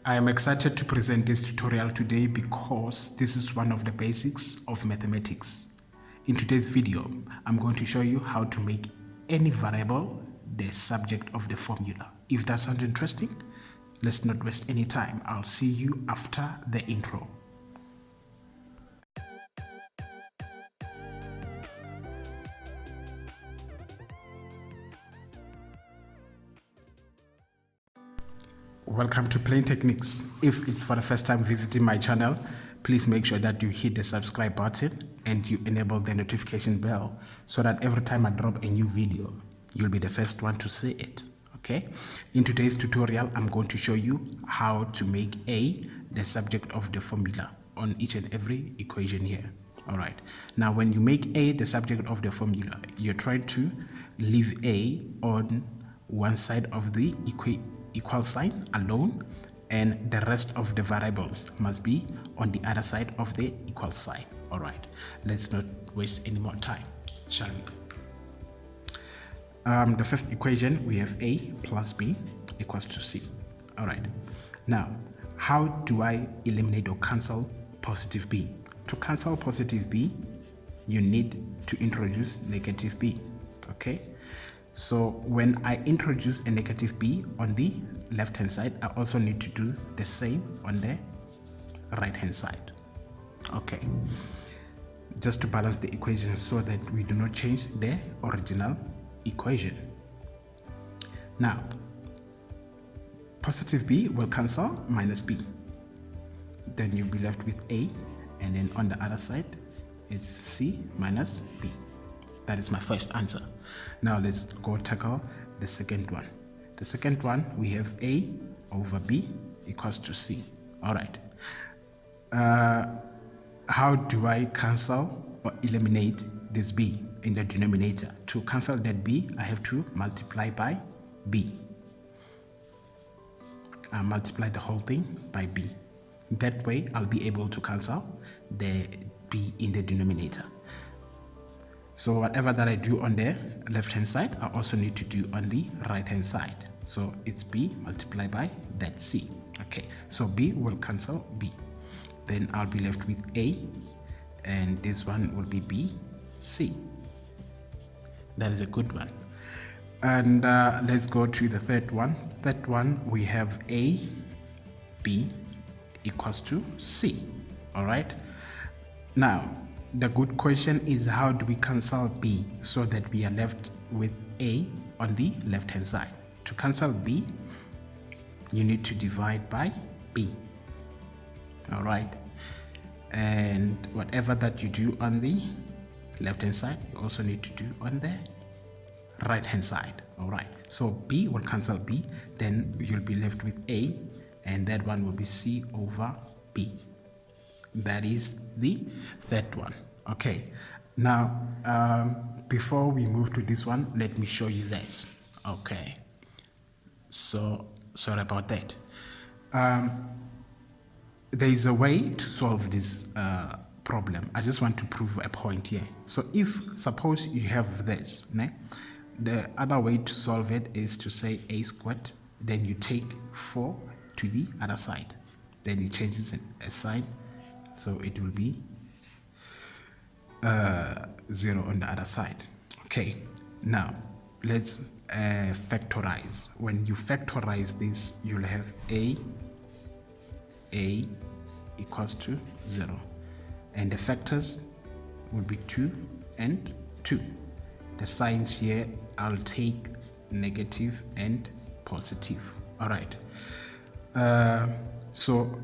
I am excited to present this tutorial today because this is one of the basics of mathematics. In today's video, I'm going to show you how to make any variable the subject of the formula. If that sounds interesting, let's not waste any time. I'll see you after the intro. Welcome to Plain Techniques. If it's for the first time visiting my channel, please make sure that you hit the subscribe button and you enable the notification bell so that every time I drop a new video, you'll be the first one to see it. Okay? In today's tutorial, I'm going to show you how to make A the subject of the formula on each and every equation here. All right. Now, when you make A the subject of the formula, you're trying to leave A on one side of the equal sign alone, and the rest of the variables must be on the other side of the equal sign. All right, let's not waste any more time, shall we? The first equation, we have A plus B equals to C. All right, now how do I eliminate or cancel positive B? To cancel positive B, you need to introduce negative B. Okay, so when I introduce a negative B on the left hand side, I also need to do the same on the right hand side. Okay, just to balance the equation so that we do not change the original equation. Now, positive B will cancel minus B. Then you'll be left with A, and then on the other side, it's C minus B. That is my first answer. Now let's go tackle the second one. The second one, we have A over B equals to C. All right. How do I cancel or eliminate this B in the denominator? To cancel that B, I have to multiply by B. I multiply the whole thing by B. That way, I'll be able to cancel the B in the denominator. So whatever that I do on the left hand side, I also need to do on the right hand side. So it's B multiplied by that C. Okay, so B will cancel B. Then I'll be left with A, and this one will be B, C. That is a good one. And let's go to the third one. That one, we have A, B equals to C. All right. Now, the good question is, how do we cancel B so that we are left with A on the left hand side? To cancel B, you need to divide by B. All right, and whatever that you do on the left hand side, you also need to do on the right hand side. All right, so B will cancel B, then you'll be left with A, and that one will be C over B. That is the third one. Okay, now before we move to this one, let me show you this. Okay, so sorry about that. There is a way to solve this problem. I just want to prove a point here. So if suppose you have this, the other way to solve it is to say A squared, then you take 4 to the other side, then it changes a sign, so it will be 0 on the other side. Okay, now let's factorize. When you factorize this, you'll have A equals to 0, and the factors will be 2 and 2. The signs here, I'll take negative and positive. All right, so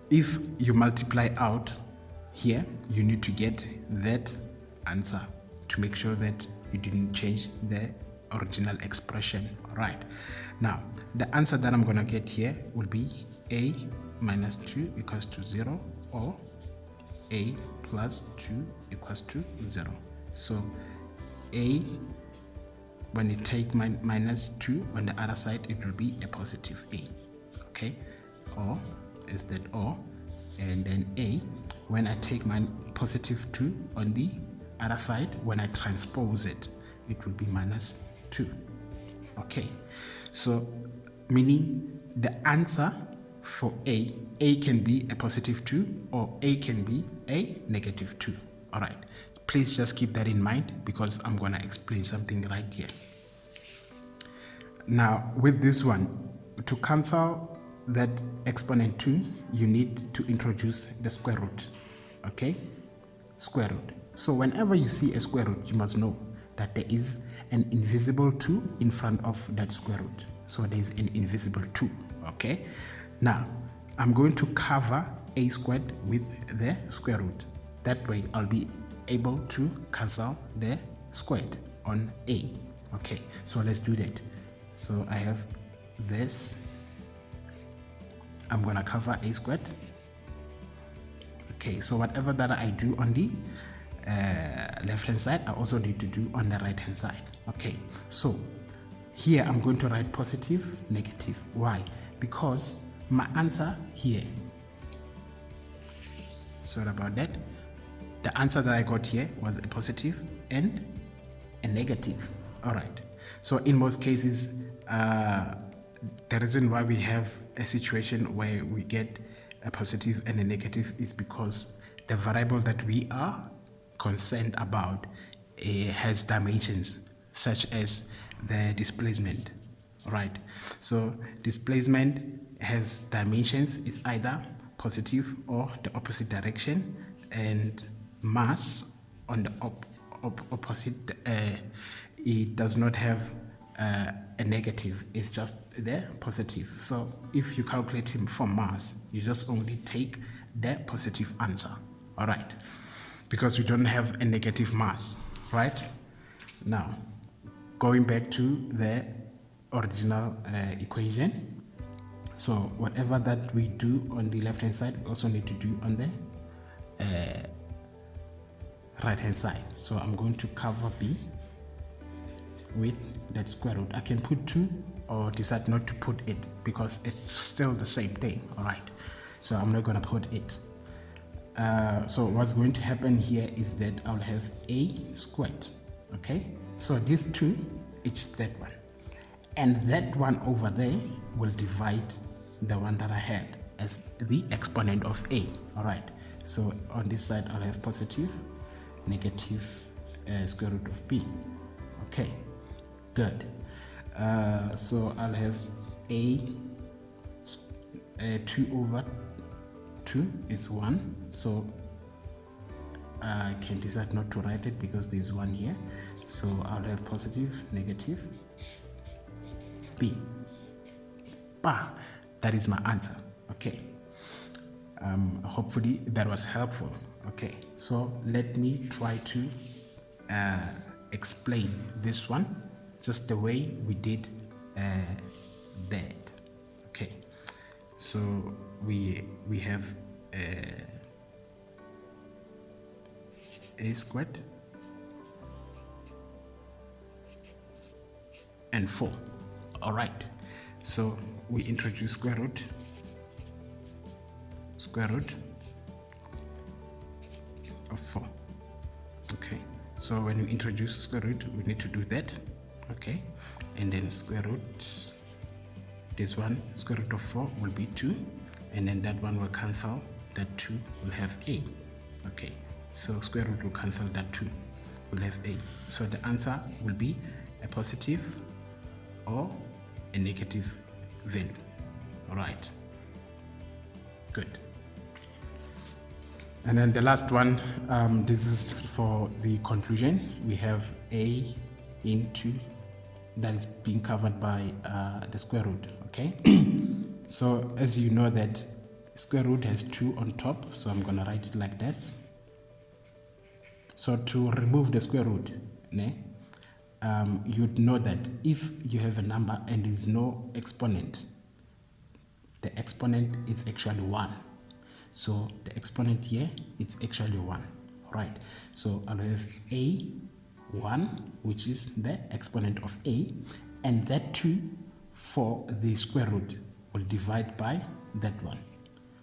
if you multiply out here, you need to get that answer to make sure that you didn't change the original expression. All right, now the answer that I'm gonna get here will be A minus 2 equals to 0, or A plus 2 equals to 0. So A, when you take minus 2 on the other side, it will be a positive A. Okay, or is that or, and then A, when I take my positive 2 on the other side, when I transpose it, it will be minus 2. Okay, so meaning the answer for a can be a positive 2 or a can be a negative 2. All right, please just keep that in mind because I'm going to explain something right here. Now with this one, to cancel that exponent 2, you need to introduce the square root. Okay, square root. So whenever you see a square root, you must know that there is an invisible 2 in front of that square root. So there is an invisible 2. Okay, now I'm going to cover a squared with the square root. That way I'll be able to cancel the squared on a. Okay, so let's do that. So I have this. I'm gonna cover a squared. Okay, so whatever that I do on the left hand side, I also need to do on the right hand side. Okay, so here I'm going to write positive, negative. Why? Because my answer here, sorry about that, the answer that I got here was a positive and a negative. All right, so in most cases, the reason why we have a situation where we get a positive and a negative is because the variable that we are concerned about has dimensions such as the displacement. Right, so displacement has dimensions. It's either positive or the opposite direction, and mass on the opposite, it does not have a negative, it's just the positive. So if you calculate him for mass, you just only take the positive answer. All right, because we don't have a negative mass. Right, now going back to the original equation, so whatever that we do on the left hand side, we also need to do on the right hand side. So I'm going to cover b with that square root. I can put 2 or decide not to put it because it's still the same thing. All right, so I'm not going to put it. So what's going to happen here is that I'll have a squared. Okay, so this 2, it's that one, and that one over there will divide the one that I had as the exponent of a. All right, so on this side I'll have positive, negative square root of b. Okay, good. So I'll have a 2 over 2 is 1, so I can decide not to write it because there's 1 here. So I'll have positive, negative b. That is my answer. Okay, hopefully that was helpful. Okay, so let me try to explain this one just the way we did that. Okay, so we have a squared and 4. All right, so we introduce square root of 4. Okay, so when we introduce square root, we need to do that. Okay, and then square root, this one, square root of 4 will be 2, and then that one will cancel, that 2 will have a. Okay, so square root will cancel that 2, will have a. So the answer will be a positive or a negative value. All right, good. And then the last one, this is for the conclusion. We have a into, that is being covered by the square root. Okay, so as you know that square root has 2 on top, so I'm gonna write it like this. So to remove the square root, you'd know that if you have a number and there is no exponent, the exponent is actually 1. So the exponent here, it's actually 1. Right, so I'll have a 1, which is the exponent of a, and that 2 for the square root will divide by that one.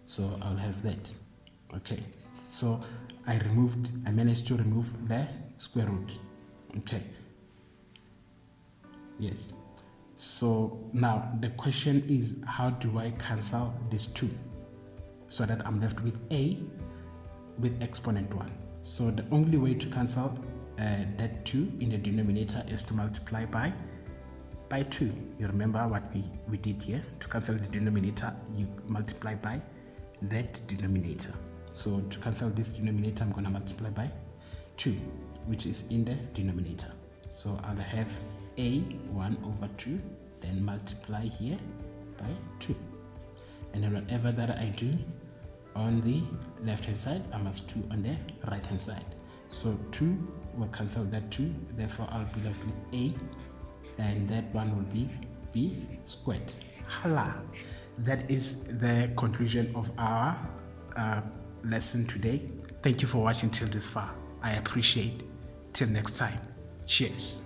So I'll have that. Okay, so I managed to remove the square root. Okay, yes, So now the question is, how do I cancel these two so that I'm left with a with exponent 1? So the only way to cancel that 2 in the denominator is to multiply by 2. You remember what we did here? To cancel the denominator, you multiply by that denominator. So to cancel this denominator, I'm going to multiply by 2, which is in the denominator. So I'll have a 1 over 2, then multiply here by 2. And then whatever that I do on the left hand side, I must do on the right hand side. So 2 will cancel that 2, therefore I'll be left with a, and that one will be b squared. Hala! That is the conclusion of our lesson today. Thank you for watching till this far. I appreciate. Till next time. Cheers.